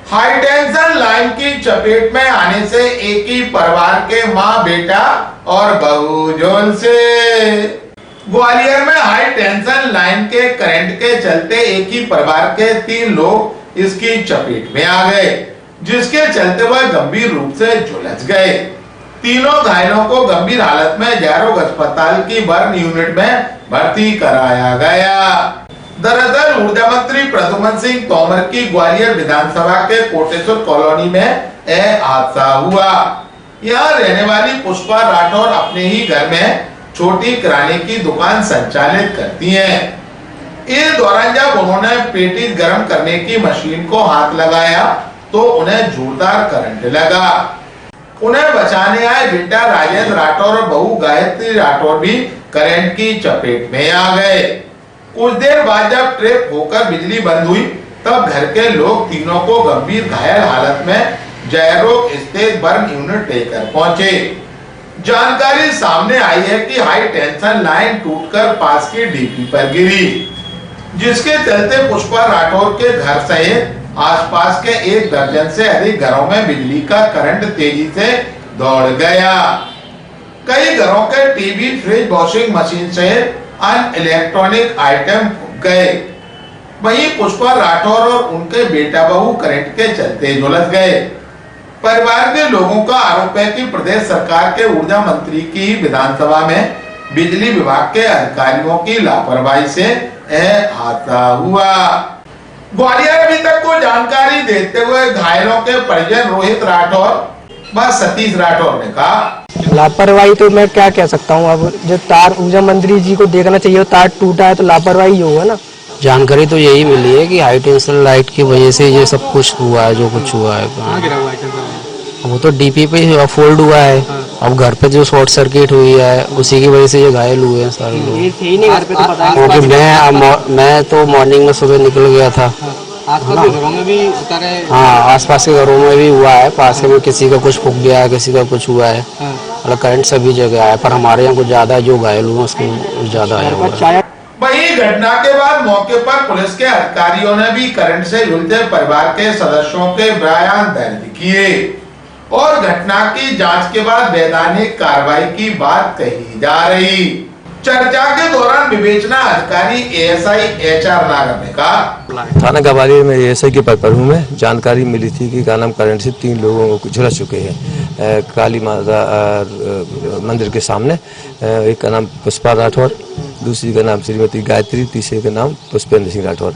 High tension line की चपेट में आने से एक ही परिवार के मां बेटा और बहू झुलसे। ग्वालियर में हाई टेंशन लाइन के करंट के चलते एक ही परिवार के 3 लोग इसकी चपेट में आ गए, जिसके चलते वह गंभीर रूप से झुलस गए। तीनों घायलों को गंभीर हालत में जयरोग अस्पताल की बर्न यूनिट में भर्ती कराया गया। दरअसल ऊर्जा मंत्री प्रद्युमन सिंह तोमर की ग्वालियर विधानसभा के कोटेश्वर कॉलोनी में यह हादसा हुआ। यहाँ रहने वाली पुष्पा राठौर अपने ही घर में छोटी किराने की दुकान संचालित करती हैं। इस दौरान जब उन्होंने पेटीज गर्म करने की मशीन को हाथ लगाया तो उन्हें जोरदार करंट लगा। उन्हें बचाने आए बेटा राजेंद्र राठौर और बहू गायत्री राठौर भी करंट की चपेट में आ गए। कुछ देर बाद जब ट्रिप होकर बिजली बंद हुई तब घर के लोग तीनों को गंभीर घायल हालत में जयरोग स्थित बर्न यूनिट लेकर पहुंचे। जानकारी सामने आई है कि हाई टेंशन लाइन टूटकर पास की डीपी पर गिरी, जिसके चलते पुष्पा राठौर के घर सहित आसपास के 1 दर्जन से अधिक घरों में बिजली का करंट तेजी से दौड़ गया। कई घरों के टीवी, फ्रिज, वॉशिंग मशीन सहित अन्य इलेक्ट्रॉनिक आइटम गए। वहीं पुष्पा राठौर और उनके बेटा बहू करंट के चलते झुलस गए। परिवार के लोगों का आरोप है कि प्रदेश सरकार के ऊर्जा मंत्री की विधानसभा में बिजली विभाग के अधिकारियों की लापरवाही से यह हादसा हुआ। ग्वालियर अभी तक को जानकारी देते हुए घायलों के परिजन रोहित राठौर व सतीश राठौर ने कहा, लापरवाही तो मैं क्या कह सकता हूँ। अब जो तार ऊर्जा मंत्री जी को देखना चाहिए, तार टूटा है तो लापरवाही होगा ना। जानकारी तो यही मिली है कि हाई टेंशन लाइट की वजह से ये सब कुछ हुआ है, जो कुछ हुआ है। वो तो डीपी पे फोल्ड हुआ है। अब घर पे जो शॉर्ट सर्किट हुई है उसी की वजह से ये घायल हुए हैं सारे लोग। क्योंकि मैं तो मॉर्निंग में सुबह निकल गया था। आसपास के घरों में भी उतारे? हाँ, आसपास के घरों में भी हुआ है। पास में किसी का कुछ फूक गया है, किसी का कुछ हुआ है। मतलब करंट सभी जगह आया, पर हमारे यहाँ कुछ ज्यादा जो घायल हुए उसको ज्यादा आया हुआ है। वहीं घटना के बाद मौके पर पुलिस के अधिकारियों ने भी करंट से झुलसे परिवार के सदस्यों के बयान दर्ज किए और घटना की जांच के बाद वैधानिक कार्रवाई की बात कही जा रही। चर्चा के दौरान विवेचना अधिकारी एएसआई HR नागर ने कहा, थाना ग्वालियर में एएसआई के पद पर हूँ मैं। जानकारी मिली थी कि नाम करंट से 3 लोगों को झुलस चुके हैं काली माता मंदिर के सामने। एक का नाम पुष्पा राठौर, दूसरी का नाम श्रीमती गायत्री, तीसरे का नाम पुष्पेंद्र सिंह राठौर।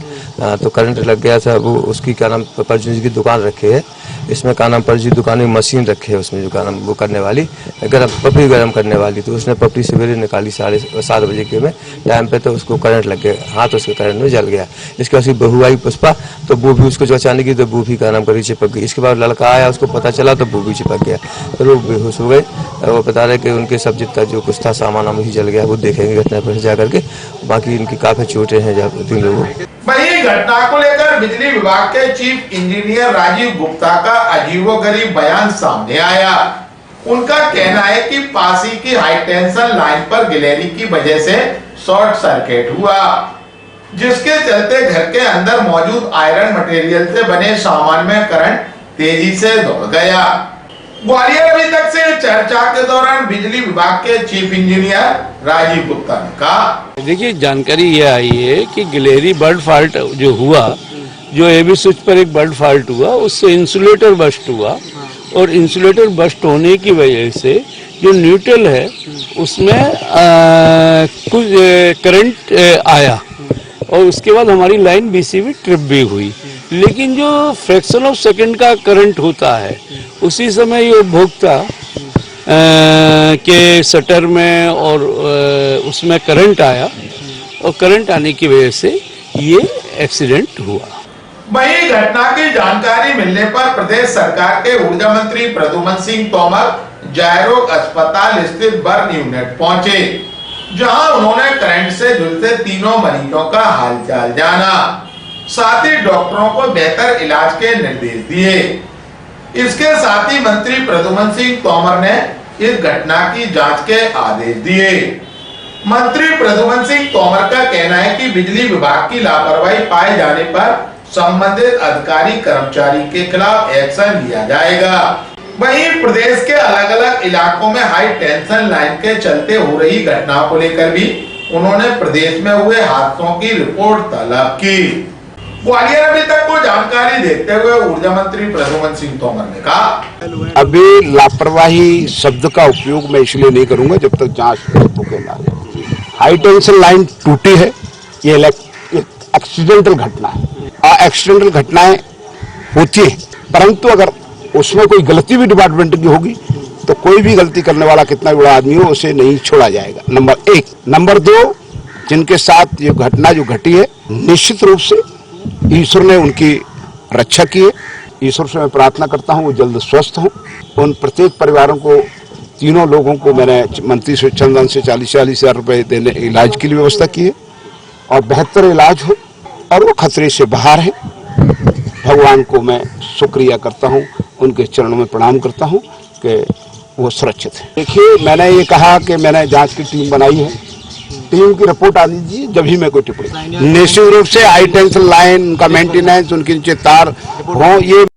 तो करंट लग गया था। वो उसकी क्या नाम परचून की दुकान रखे है। इसमें का नाम परचून दुकान में मशीन रखे है, उसमें जो का नाम वो करने वाली पपड़ी गर्म करने वाली। तो उसने पपड़ी सवेरे निकाली 7:30 बजे के में टाइम पे, तो उसको करंट लग गया, हाथ उसके करंट में जल गया। इसके बाद उसकी बहू आई पुष्पा, तो वो भी उसको बचाने की, तो वो भी का नाम करी चिपक गई। इसके बाद लड़का आया, उसको पता चला तो वो भी चिपक गया, तो वो बेहोश हो गए। वो बता रहे कि उनके सब जितना जो कुछ था सामान ही जल गया। वो देखेंगे घटना पर जाकर के, बाकी इनकी काफी चोटें हैं 3 लोगों को। वहीं घटना को लेकर बिजली विभाग के चीफ इंजीनियर राजीव गुप्ता का अजीबोगरीब बयान सामने आया। उनका कहना है कि पास ही की हाई टेंशन लाइन पर गिलहरी की वजह से शॉर्ट सर्किट हुआ, जिसके चलते घर के अंदर मौजूद आयरन मटेरियल से बने सामान में करंट तेजी से दौड़ गया। ग्वालियर अभी तक से चर्चा के दौरान बिजली विभाग के चीफ इंजीनियर राजीव गुप्ता ने कहा, देखिए जानकारी यह आई है कि गिलहरी बर्ड फॉल्ट जो हुआ, जो एबी स्विच पर एक बर्ड फॉल्ट हुआ, उससे इंसुलेटर बस्ट हुआ और इंसुलेटर बस्ट होने की वजह से जो न्यूट्रल है उसमें कुछ करंट आया और उसके बाद हमारी लाइन बीसीबी ट्रिप भी हुई। लेकिन जो फ्रैक्शन ऑफ सेकंड का करंट होता है उसी समय ये उपभोक्ता के शटर में और उसमें करंट आया और करंट आने की वजह से ये एक्सीडेंट हुआ। वहीं घटना की जानकारी मिलने पर प्रदेश सरकार के ऊर्जा मंत्री प्रद्युमन सिंह तोमर जयरोग अस्पताल स्थित बर्न यूनिट पहुंचे, जहां उन्होंने करंट से झुलसे तीनों मरीजों का हालचाल जाना, साथ ही डॉक्टरों को बेहतर इलाज के निर्देश दिए। इसके साथ ही मंत्री प्रद्युमन सिंह तोमर ने इस घटना की जांच के आदेश दिए। मंत्री प्रद्युमन सिंह तोमर का कहना है कि बिजली विभाग की लापरवाही पाए जाने पर संबंधित अधिकारी कर्मचारी के खिलाफ एक्शन लिया जाएगा। वहीं प्रदेश के अलग अलग इलाकों में हाई टेंशन लाइन के चलते हो रही घटनाओं को लेकर भी उन्होंने प्रदेश में हुए हादसों की रिपोर्ट तलब की। ग्वालियर अभी तक को जानकारी देते हुए ऊर्जा मंत्री प्रद्युम्न सिंह तोमर ने कहा, अभी लापरवाही शब्द का उपयोग मैं इसलिए नहीं करूंगा जब तक जांच रुके ना। हाई टेंशन लाइन टूटी है, ये एक्सीडेंटल घटना है। एक्सीडेंटल घटनाएं होती है, परंतु अगर उसमें कोई गलती भी डिपार्टमेंट की होगी तो कोई भी गलती करने वाला कितना बड़ा आदमी हो उसे नहीं छोड़ा जाएगा, नंबर एक। नंबर दो, जिनके साथ ये घटना जो घटी है, निश्चित रूप से ईश्वर ने उनकी रक्षा की है। ईश्वर से मैं प्रार्थना करता हूँ वो जल्द स्वस्थ हों। उन प्रत्येक परिवारों को, तीनों लोगों को मैंने मंत्री से चंदन से 40-40 हजार रुपए देने इलाज की व्यवस्था की है और बेहतर इलाज हो और वो खतरे से बाहर है। भगवान को मैं शुक्रिया करता हूँ, उनके चरणों में प्रणाम करता हूँ कि वो सुरक्षित है। देखिए, मैंने ये कहा कि मैंने जांच की टीम बनाई है, टीम की रिपोर्ट आ दीजिए जब ही मैं कोई टिप्पणी। निश्चित रूप से हाई टेंशन लाइन, उनका मेंटेनेंस, उनके नीचे तार हो, ये